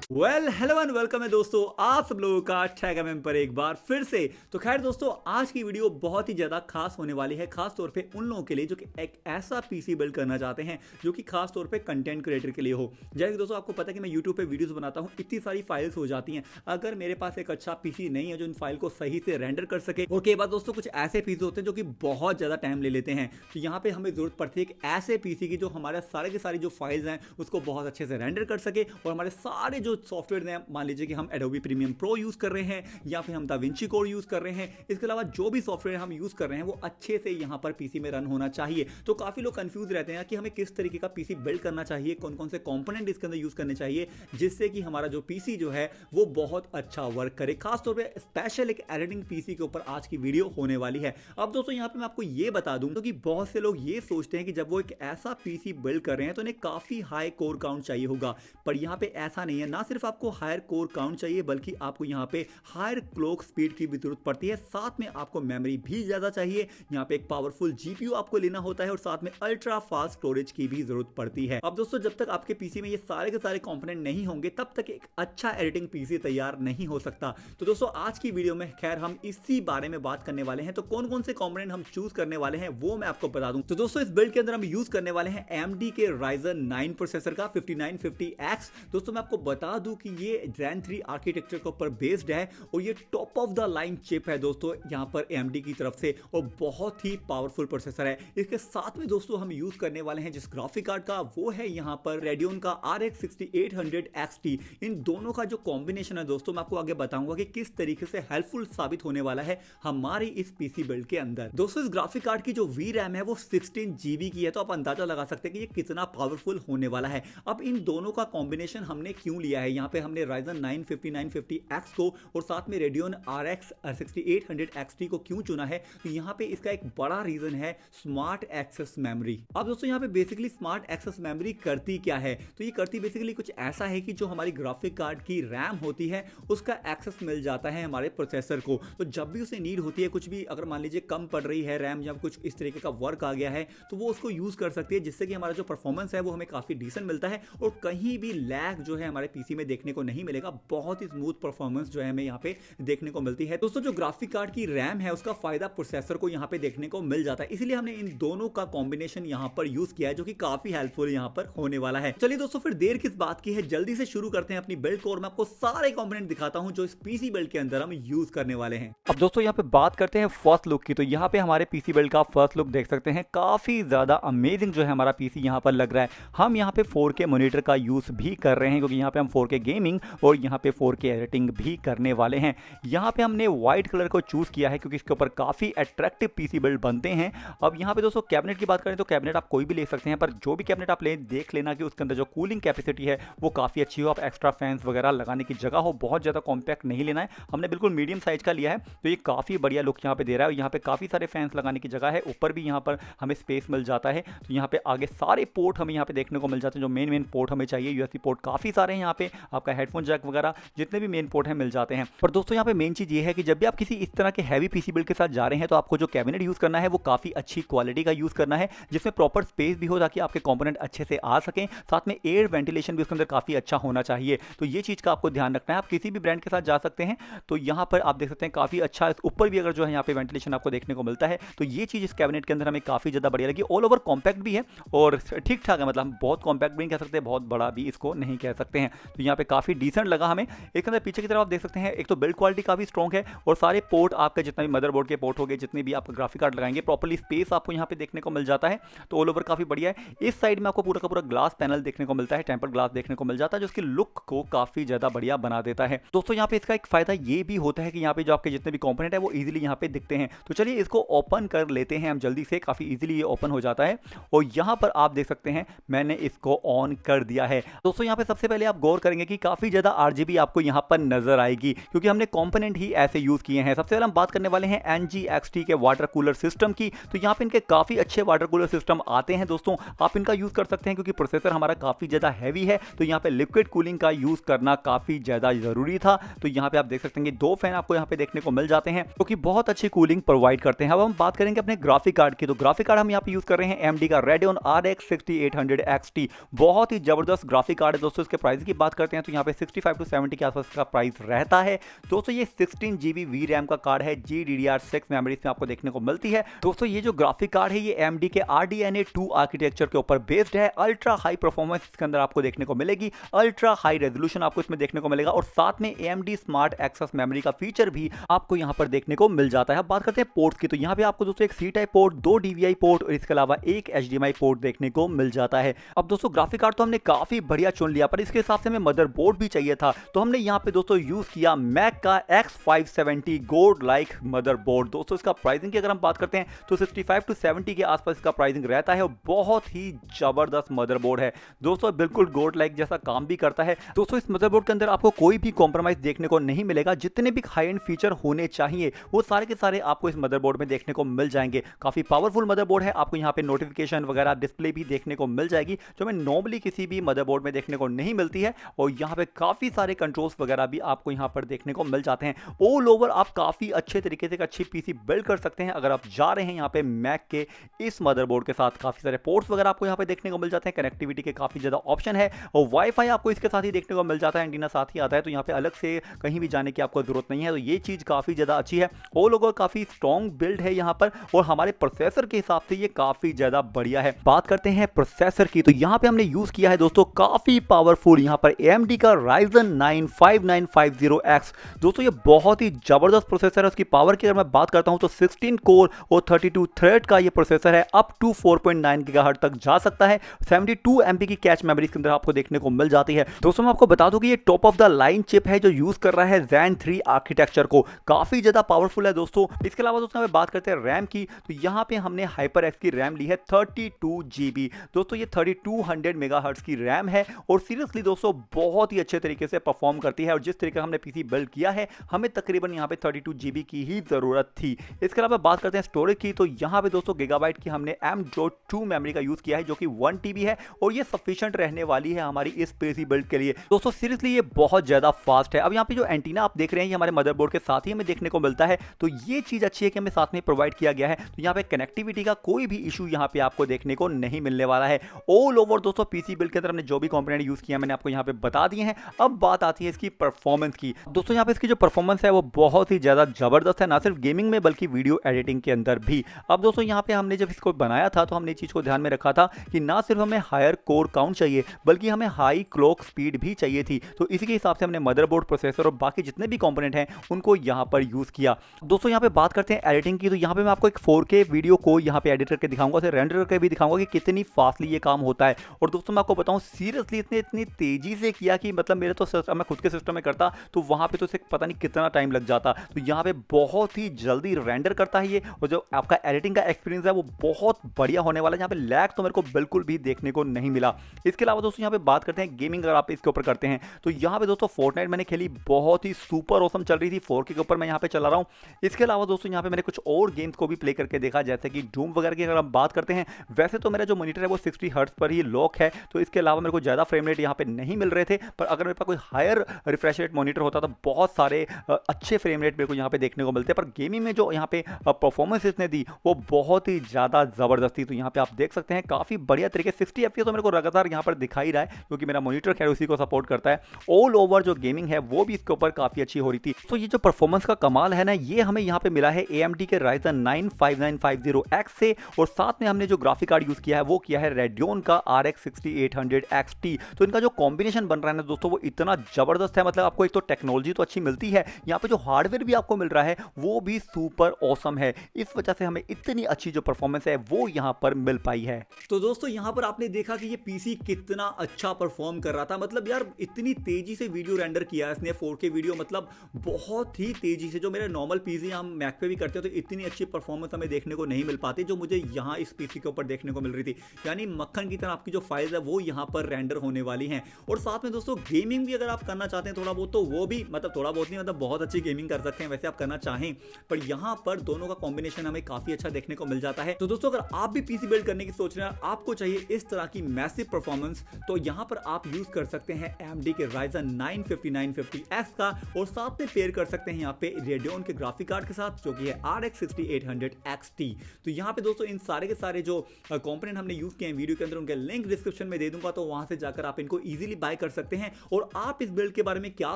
Hello and welcome है दोस्तों, आप सब लोगों का टैग पर एक बार फिर से। तो खैर दोस्तों, आज की वीडियो बहुत ही ज़्यादा खास होने वाली है, खास तौर पे उन लोगों के लिए जो कि एक ऐसा पीसी बिल्ड करना चाहते हैं जो कि खास तौर पे कंटेंट क्रिएटर के लिए हो। जैसे कि दोस्तों आपको पता है कि मैं यूट्यूब पे वीडियोस बनाता हूँ, इतनी सारी फाइल्स हो जाती हैं। अगर मेरे पास एक अच्छा पीसी नहीं है जो इन फाइल को सही से रेंडर कर सके, और कई बार दोस्तों कुछ ऐसे पीसी होते हैं जो कि बहुत ज़्यादा टाइम ले लेते हैं, तो यहाँ पे हमें जरूरत पड़ती है एक ऐसे पीसी की जो हमारे सारे के सारी जो फाइल्स हैं उसको बहुत अच्छे से रेंडर कर सके, और हमारे सारे जो सॉफ्टवेयर हैं, मान लीजिए कि हम एडोबी प्रीमियम प्रो यूज कर रहे हैं या फिर हम दाविंची कोड यूज कर रहे हैं, इसके अलावा जो भी सॉफ्टवेयर हम यूज कर रहे हैं वो अच्छे से यहां पर पीसी में रन होना चाहिए। तो काफी लोग कंफ्यूज रहते हैं कि हमें किस तरीके का पीसी बिल्ड करना चाहिए, कौन कौन से कंपोनेंट इसके अंदर यूज करने चाहिए जिससे कि हमारा जो पीसी जो है वो बहुत अच्छा वर्क करे। खासतौर पर स्पेशल एक एडिटिंग पीसी के ऊपर आज की वीडियो होने वाली है। अब दोस्तों यहाँ पे मैं आपको ये बता दूं तो कि बहुत से लोग ये सोचते हैं कि जब वो एक ऐसा पीसी बिल्ड कर रहे हैं तो उन्हें काफी हाई कोर काउंट चाहिए होगा, पर यहाँ पे ऐसा नहीं है। ना सिर्फ आपको हायर कोर काउंट चाहिए बल्कि आपको यहाँ पे हायर क्लॉक स्पीड की भी जरूरत पड़ती है, साथ में आपको मेमोरी भी ज्यादा चाहिए। यहाँ पे एक पावरफुल जीपीयू आपको लेना होता है और साथ में अल्ट्रा फास्ट स्टोरेज की भी जरूरत पड़ती है। अब दोस्तों जब तक आपके पीसी में ये सारे के सारे कंपोनेंट नहीं होंगे तब तक एक अच्छा एडिटिंग पीसी तैयार नहीं हो सकता। तो दोस्तों आज की वीडियो में खैर हम इसी बारे में बात करने वाले हैं। तो कौन कौन से कंपोनेंट हम चूज करने वाले हैं वो मैं आपको बता दूं। तो दोस्तों इस बिल्ड के अंदर हम यूज करने वाले हैं AMD के Ryzen 9 प्रोसेसर का 5950X। दोस्तों मैं आपको बता दूं कि ये Zen 3 आर्किटेक्चर के ऊपर बेस्ड है और ये top of the line chip है दोस्तों यहाँ पर AMD की तरफ से, और बहुत ही पावरफुल प्रोसेसर है। इसके साथ में दोस्तों हम यूज करने वाले हैं जिस ग्राफिक कार्ड का, वो है यहाँ पर Radeon का RX 6800 XT। इन दोनों का जो कॉम्बिनेशन है दोस्तों मैं आपको आगे बताऊंगा कि किस तरीके से हेल्पफुल साबित होने वाला है हमारी इस पीसी बिल्ड के अंदर। दोस्तों इस ग्राफिक कार्ड की जो VRAM है वो 16 GB की है, तो आप अंदाजा लगा सकते हैं कि ये कितना पावरफुल होने वाला है। अब इन दोनों का कॉम्बिनेशन हमने क्यों लिया है, यहाँ पे हमने Ryzen 9 5950X को और साथ में Radeon RX 6800 XT को क्यों चुना है, तो यहाँ पे इसका एक बड़ा रीजन है स्मार्ट एक्सेस मेमोरी। अब दोस्तों यहाँ पे बेसिकली स्मार्ट एक्सेस मेमोरी करती क्या है, तो ये करती बेसिकली कुछ ऐसा है कि जो हमारी ग्राफिक कार्ड की रैम होती है उसका एक्सेस मिल जाता है हमारे प्रोसेसर को। तो जब भी उसे नीड होती है, कुछ भी अगर मान लीजिए कम पड़ रही है रैम या कुछ इस तरीके का वर्क आ गया है, तो वो उसको यूज कर सकती है, जिससे कि हमारा जो परफॉर्मेंस है वो हमें काफी डिसेंट मिलता है और कहीं भी लैग जो है हमारे पीसी में देखने को नहीं मिलेगा। बहुत ही स्मूथ परफॉर्मेंस जो है हमें यहाँ पे देखने को मिलती है। दोस्तों जो ग्राफिक कार्ड की रैम है उसका फायदा प्रोसेसर को यहाँ पे देखने को मिल जाता है, इसलिए हमने इन दोनों का कॉम्बिनेशन यहाँ पर यूज किया है जो कि काफी हेल्पफुल यहाँ पर होने वाला है। चलिए दोस्तों फिर देर किस बात की है, जल्दी से शुरू करते हैं अपनी बिल्ड को और मैं आपको सारे कंपोनेंट दिखाता हूं जो इस पीसी बिल्ड के अंदर हम यूज करने वाले हैं। अब दोस्तों यहाँ पे बात करते हैं फर्स्ट लुक की। तो यहाँ पे हमारे पीसी बिल्ड का फर्स्ट लुक देख सकते हैं, काफी ज्यादा अमेजिंग जो है हमारा पीसी यहाँ पर लग रहा है। हम यहाँ पे 4K मॉनिटर का यूज भी कर रहे हैं क्योंकि यहाँ पे हम 4K गेमिंग और यहाँ पे 4K एडिटिंग भी करने वाले हैं। यहाँ पे हमने व्हाइट कलर को चूज किया है क्योंकि इसके ऊपर काफी अट्रैक्टिव पीसी बिल्ड बनते हैं। अब यहाँ पे दोस्तों कैबिनेट की बात करें तो कैबिनेट आप कोई भी ले सकते हैं, पर जो भी कैबिनेट आप ले देख लेना कि उसके अंदर जो कूलिंग कैपेसिटी है वो काफी अच्छी हो, आप एक्स्ट्रा फैंस वगैरह लगाने की जगह हो, बहुत ज्यादा कॉम्पैक्ट नहीं लेना है। हमने बिल्कुल मीडियम साइज का लिया है तो ये काफी बढ़िया लुक यहाँ पे दे रहा है। यहाँ पे काफी सारे फैंस लगाने की जगह है, ऊपर भी यहाँ पर हमें स्पेस मिल जाता है। तो यहाँ पे आगे सारे पोर्ट हमें यहाँ पे देखने को मिल जाते हैं, जो मेन पोर्ट हमें चाहिए। यूएसबी पोर्ट काफी सारे हैं यहाँ पे, आपका हेडफोन जैक वगैरह जितने भी मेन पोर्ट है मिल जाते हैं। पर दोस्तों यहाँ पे मेन चीज ये है कि जब भी आप किसी इस तरह के हैवी पीसी बिल्ड के साथ जा रहे हैं तो आपको जो कैबिनेट यूज करना है वो काफी अच्छी क्वालिटी का यूज करना है, जिसमें प्रॉपर स्पेस भी हो ताकि आपके कंपोनेंट अच्छे से आ सकें, साथ में एयर वेंटिलेशन भी उसके अंदर काफी अच्छा होना चाहिए। तो ये चीज का आपको ध्यान रखना है। आप किसी भी ब्रांड के साथ जा सकते हैं तो यहाँ पर आप देख सकते हैं काफी अच्छा, ऊपर भी अगर जो है यहाँ पे वेंटिलेशन आपको देखने को मिलता है, तो ये चीज इस कैबिनेट के अंदर हमें काफी ज्यादा बढ़िया लगी। ऑल ओवर कॉम्पैक्ट भी है और ठीक ठाक है, मतलब हम बहुत कॉम्पैक्ट भी नहीं कह सकते, बहुत बड़ा भी इसको नहीं कह सकते हैं। तो यहाँ पे काफी डिसेंट लगा हमें। एक अंदर पीछे की तरफ आप देख सकते हैं, एक तो बिल्ड क्वालिटी काफी स्ट्रॉन्ग है और सारे पोर्ट आपके जितना भी मदरबोर्ड के पोर्ट हो गए, जितने भी आप ग्राफिक कार्ड लगाएंगे, प्रॉपर्ली स्पेस आपको यहाँ पे देखने को मिल जाता है। तो ऑल ओवर काफी बढ़िया है। इस साइड में आपको पूरा का पूरा ग्लास पैनल देखने को मिलता है, टेम्पर्ड ग्लास देखने को मिल जाता है, जो उसकी लुक को काफी ज्यादा बढ़िया बना देता है। दोस्तों यहाँ पे इसका एक फायदा ये भी होता है कि यहाँ पे जो आपके जितने भी कंपोनेंट है वो इजीली यहाँ पे दिखते हैं। तो चलिए इसको ओपन कर लेते हैं हम जल्दी से, काफी इजीली ये ओपन हो जाता है और यहाँ पर आप देख सकते हैं मैंने इसको ऑन कर दिया है। दोस्तों यहाँ पे सबसे पहले आप गौर करेंगे कि काफी ज्यादा RGB आपको यहाँ पर नजर आएगी क्योंकि हमने कंपोनेंट ही ऐसे यूज किए हैं। सबसे पहले हम बात करने वाले हैं NGXT के वाटर कूलर सिस्टम की। तो यहाँ पे इनके काफी अच्छे वाटर कूलर सिस्टम आते हैं दोस्तों, आप इनका यूज कर सकते हैं क्योंकि प्रोसेसर हमारा काफी ज्यादा हैवी है, तो यहाँ पे लिक्विड कूलिंग का यूज करना काफी ज्यादा जरूरी था। तो यहाँ पे आप देख सकते हैं कि 2 फैन आपको यहाँ पे देखने को मिल जाते हैं जो कि बहुत अच्छी कूलिंग प्रोवाइड करते हैं। अब हम बात करेंगे अपने ग्राफिक कार्ड की। तो ग्राफिक कार्ड हम यहाँ पे यूज कर रहे हैं AMD का Radeon RX 6800 XT। बहुत ही जबरदस्त ग्राफिक कार्ड है दोस्तों। इसके प्राइस की बात करते हैं तो यहाँ पे 65 to 70 के आसपास का प्राइस रहता है। दोस्तों ये 16 GB VRAM का कार्ड है, GDDR6 मेमोरी में आपको देखने को मिलती है। दोस्तों ये जो ग्राफिक कार्ड है ये AMD के RDNA 2 आर्किटेक्चर के ऊपर बेस्ड है। अल्ट्रा हाई परफॉर्मेंस इसके अंदर आपको देखने को मिलेगी, अल्ट्रा हाई रेजोल्यूशन आपको इसमें देखने को मिलेगा और साथ में AMD स्मार्ट एक्सेस मेमोरी का फीचर भी आपको यहाँ पर देखने को मिल जाता है। अब बात करते हैं पोर्ट्स की, तो यहाँ पे आपको दोस्तों एक C type port, 2 DVI port और इसके अलावा एक HDMI पोर्ट देखने को मिल जाता है। अब दोस्तों ग्राफिक कार्ड तो हमने काफी बढ़िया चुन लिया, पर इसके हिसाब से हमें मदरबोर्ड भी चाहिए था, तो हमने यहाँ पे दोस्तों यूज किया मैक का X570 गोल्ड लाइक मदरबोर्ड। दोस्तों इसका प्राइसिंग की अगर हम बात करते हैं तो 65 to 70 के आसपास इसका प्राइसिंग रहता है और बहुत ही जबरदस्त मदरबोर्ड है दोस्तों, बिल्कुल गोल्ड लाइक जैसा काम भी करता है। दोस्तों इस मदरबोर्ड के अंदर आपको कोई भी कॉम्प्रोमाइज देखने को नहीं मिलेगा, जितने भी हाई एंड फीचर होने चाहिए वो सारे के सारे आपको इस मदरबोर्ड में देखने को मिल जाएंगे। काफी पावरफुल मदरबोर्ड है, आपको यहाँ पे नोटिफिकेशन वगैरह डिस्प्ले भी देखने को मिल जाएगी जो हमें नॉर्मली किसी भी मदरबोर्ड में देखने को नहीं मिलती है, और यहाँ पे काफी सारे कंट्रोल्स वगैरह भी आपको यहाँ पर देखने को मिल जाते हैं। ऑल ओवर आप काफी अच्छे तरीके से एक अच्छी पीसी बिल्ड कर सकते हैं अगर आप जा रहे हैं यहाँ पे मैक के इस मदरबोर्ड के साथ। काफी सारे पोर्ट्स वगैरह आपको यहाँ पे देखने को मिल जाते हैं, कनेक्टिविटी के काफी ज्यादा ऑप्शन है और वाईफाई आपको इसके साथ ही देखने को मिल जाता है, एंटीना साथ ही आता है, तो यहाँ पे अलग से कहीं भी जाने की आपको जरूरत नहीं है, तो ये चीज काफी ज्यादा अच्छी है। ऑल ओवर काफी स्ट्रॉन्ग बिल्ड है यहाँ पर और हमारे प्रोसेसर के हिसाब से ये काफी ज्यादा बढ़िया है। बात करते हैं प्रोसेसर की, तो यहाँ पे हमने यूज किया है दोस्तों काफी पावरफुल यहाँ पर AMD का Ryzen 9 5950X। दोस्तों ये बहुत ही जबरदस्त प्रोसेसर है। उसकी पावर की अगर मैं बात करता हूं तो 16 कोर और 32 थ्रेड का ये प्रोसेसर है, अप टू 4.9 गीगाहर्ट्ज तक जा सकता है। 72 MB की कैच मेमोरी के अंदर आपको देखने को मिल जाती है। दोस्तों मैं आपको बता दूं कि ये top of the line chip है जो यूज कर रहा है Zen 3 आर्किटेक्चर को, काफी ज्यादा पावरफुल है दोस्तों। इसके अलावा दोस्तों हमें बात करते हैं रैम की, तो यहाँ पे हमने HyperX की रैम ली है 32 GB। दोस्तों ये 3200 मेगाहर्ट्ज की रैम है और सीरियसली दोस्तों बहुत ही अच्छे तरीके से परफॉर्म करती है, और जिस तरीके का हमने पीसी बिल्ड किया है हमें तकरीबन यहाँ पे 32 GB की ही जरूरत थी। इसके अलावा बात करते हैं स्टोरेज की, तो यहाँ पे दोस्तों गीगाबाइट की हमने M.2 मेमोरी का यूज किया है जो कि 1 TB है और ये सफिशिएंट रहने वाली है हमारी इस पीसी बिल्ड के लिए। दोस्तों सीरियसली ये बहुत ज्यादा फास्ट है। अब यहाँ पे जो एंटीना आप देख रहे हैं ये हमारे मदरबोर्ड के साथ ही हमें देखने को मिलता है, तो ये चीज अच्छी है कि हमें साथ में प्रोवाइड किया गया है, तो यहाँ पे कनेक्टिविटी का कोई भी इशू यहाँ पे आपको देखने को नहीं मिलने वाला है। ऑल ओवर दोस्तों पीसी बिल्ड के अंदर हमने जो भी कंपोनेंट यूज किया मैंने आपको यहाँ पे बता दिए हैं। अब बात आती है इसकी परफॉर्मेंस की। दोस्तों यहाँ पे इसकी जो परफॉर्मेंस है वो बहुत ही ज्यादा जबरदस्त है, ना सिर्फ गेमिंग में बल्कि वीडियो एडिटिंग के अंदर भी। अब दोस्तों यहाँ पे हमने जब इसको बनाया था तो हमने चीज को ध्यान में रखा था कि ना सिर्फ हमें हायर कोर काउंट चाहिए बल्कि हमें हाई क्लॉक स्पीड भी चाहिए थी, तो इसी के हिसाब से हमने मदरबोर्ड, प्रोसेसर और बाकी जितने भी कंपोनेंट हैं उनको यहाँ पर यूज किया। दोस्तों यहाँ पे बात करते हैं एडिटिंग की, तो यहाँ पे मैं आपको एक 4K वीडियो को यहाँ पे एडिट करके दिखाऊंगा, उसे रेंडर करके भी दिखाऊंगा कि कितनी फास्टली ये काम होता है। और दोस्तों मैं आपको बताऊं सीरियसली इतनी तेजी से किया कि मतलब मेरे तो मैं खुद के सिस्टम में करता तो वहां पे तो इसे पता नहीं कितना टाइम लग जाता, तो यहाँ पे बहुत ही जल्दी रेंडर करता है ये, और जो आपका एडिटिंग का एक्सपीरियंस है वो बहुत बढ़िया होने वाला है। यहाँ पे लैग तो मेरे को बिल्कुल भी देखने को नहीं मिला। इसके अलावा दोस्तों यहाँ पे बात करते हैं गेमिंग, अगर आप इसके ऊपर करते हैं तो यहाँ पे दोस्तों फोर्टनाइट मैंने खेली, बहुत ही सुपर ऑसम चल रही थी, 4K के ऊपर मैं यहाँ पे चला रहा हूँ। इसके अलावा दोस्तों यहाँ पे मैंने कुछ और गेम्स को भी प्ले करके देखा, जैसे कि डूम वगैरह की अगर हम बात करते हैं। वैसे तो मेरा जो मॉनिटर है वो 60 हर्ट्ज पर ही लॉक है, तो इसके अलावा मेरे को ज्यादा फ्रेम रेट यहाँ पे नहीं मिल रहे थे, पर अगर मेरे पास कोई हायर रिफ्रेश रेट मॉनिटर होता तो बहुत सारे अच्छे फ्रेम रेट मेरे को यहाँ पे देखने को मिलते हैं। पर गेमिंग में जो यहाँ पे परफॉर्मेंस इसने दी वो बहुत ही ज्यादा जबरदस्त थी, तो यहाँ पे आप देख सकते हैं काफी बढ़िया तरीके 60 FPS तो मेरे को लगातार यहाँ पर दिखाई रहा है क्योंकि मेरा मॉनिटर खैर उसी को सपोर्ट करता है। ऑल ओवर जो गेमिंग है वो भी इसके ऊपर काफी अच्छी हो रही थी। तो ये जो परफॉर्मेंस का कमाल है ना, ये हमें यहाँ पे मिला है AMD के Ryzen 9 5950X से, और साथ में हमने जो ग्राफिक कार्ड यूज किया है वो किया है Radeon का RX 6800 XT। तो इनका जो कॉम्बिनेशन बन रहा है ना दोस्तों वो इतना जबरदस्त है, मतलब आपको एक तो टेक्नोलॉजी तो अच्छी मिलती है, यहाँ पे जो हार्डवेयर भी आपको मिल रहा है वो भी सुपर ऑसम है। इस वजह से हमें इतनी अच्छी जो परफॉर्मेंस है वो यहाँ पर मिल पाई है। तो दोस्तों यहाँ पर आपने देखा कि ये पीसी कितना अच्छा परफॉर्म कर रहा था, मतलब यार इतनी तेजी से वीडियो रेंडर किया इसने 4K वीडियो, मतलब बहुत ही तेजी से। जो मेरे नॉर्मल पीसी हम मैक पे भी करते हैं तो इतनी अच्छी परफॉर्मेंस हमें देखने को नहीं मिल पाती जो मुझे यहाँ इस पीसी के ऊपर देखने को मिल रही थी। यानी मक्खन की तरह आपकी जो फाइल्स है वो यहाँ पर रेंडर होने वाली हैं। और साथ में दोस्तों गेमिंग भी अगर आप करना चाहते हैं थोड़ा बहुत, तो वो भी मतलब थोड़ा बहुत नहीं, मतलब बहुत अच्छी गेमिंग कर सकते हैं वैसे आप करना चाहें, पर यहाँ पर दोनों का कॉम्बिनेशन हमें काफी अच्छा देखने को मिल जाता है। तो दोस्तों अगर आप भी पीसी बिल्ड करने की सोच रहे हैं, आपको चाहिए इस तरह की मैसिव परफॉर्मेंस, तो यहाँ पर आप यूज कर सकते हैं AMD के Ryzen 9 5950X का, और साथ में पेयर कर सकते हैं यहाँ पे Radeon के ग्राफिक कार्ड के साथ जो कि है RX 6800 XT। तो यहाँ पे दोस्तों इन सारे के सारे जो कंपोनेंट हमने यूज किए हैं वीडियो के अंदर उनके लिंक डिस्क्रिप्शन में दे दूंगा, तो वहां से जाकर आप इनको इजीली बाय कर कर सकते हैं। और आप इस बिल्ड के बारे में क्या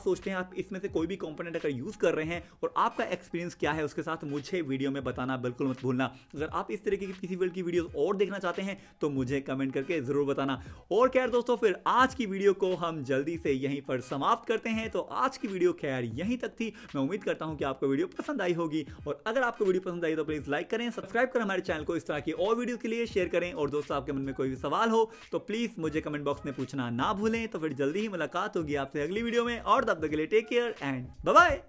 सोचते हैं, आप इसमें से कोई भी कंपोनेंट अगर यूज कर रहे हैं और आपका एक्सपीरियंस क्या है उसके साथ मुझे वीडियो में बताना बिल्कुल मत भूलना। अगर आप इस तरीके की पीसी बिल्ड की वीडियोस और देखना चाहते हैं तो मुझे कमेंट करके जरूर बताना। और खैर दोस्तों, फिर आज की वीडियो को हम जल्दी से यहीं पर समाप्त करते हैं। तो आज की वीडियो खैर यहीं तक थी। मैं उम्मीद करता हूं कि आपको वीडियो पसंद आई होगी, और अगर आपको वीडियो पसंद आई तो प्लीज लाइक करें, सब्सक्राइब करें हमारे चैनल को, इस तरह की और वीडियो के लिए शेयर करें। और दोस्तों, आपके मन में कोई भी सवाल हो तो प्लीज मुझे कमेंट बॉक्स में पूछना ना भूलें। तो फिर जल्दी ही मुलाकात होगी आपसे अगली वीडियो में, और तब तक के लिए take care and bye bye.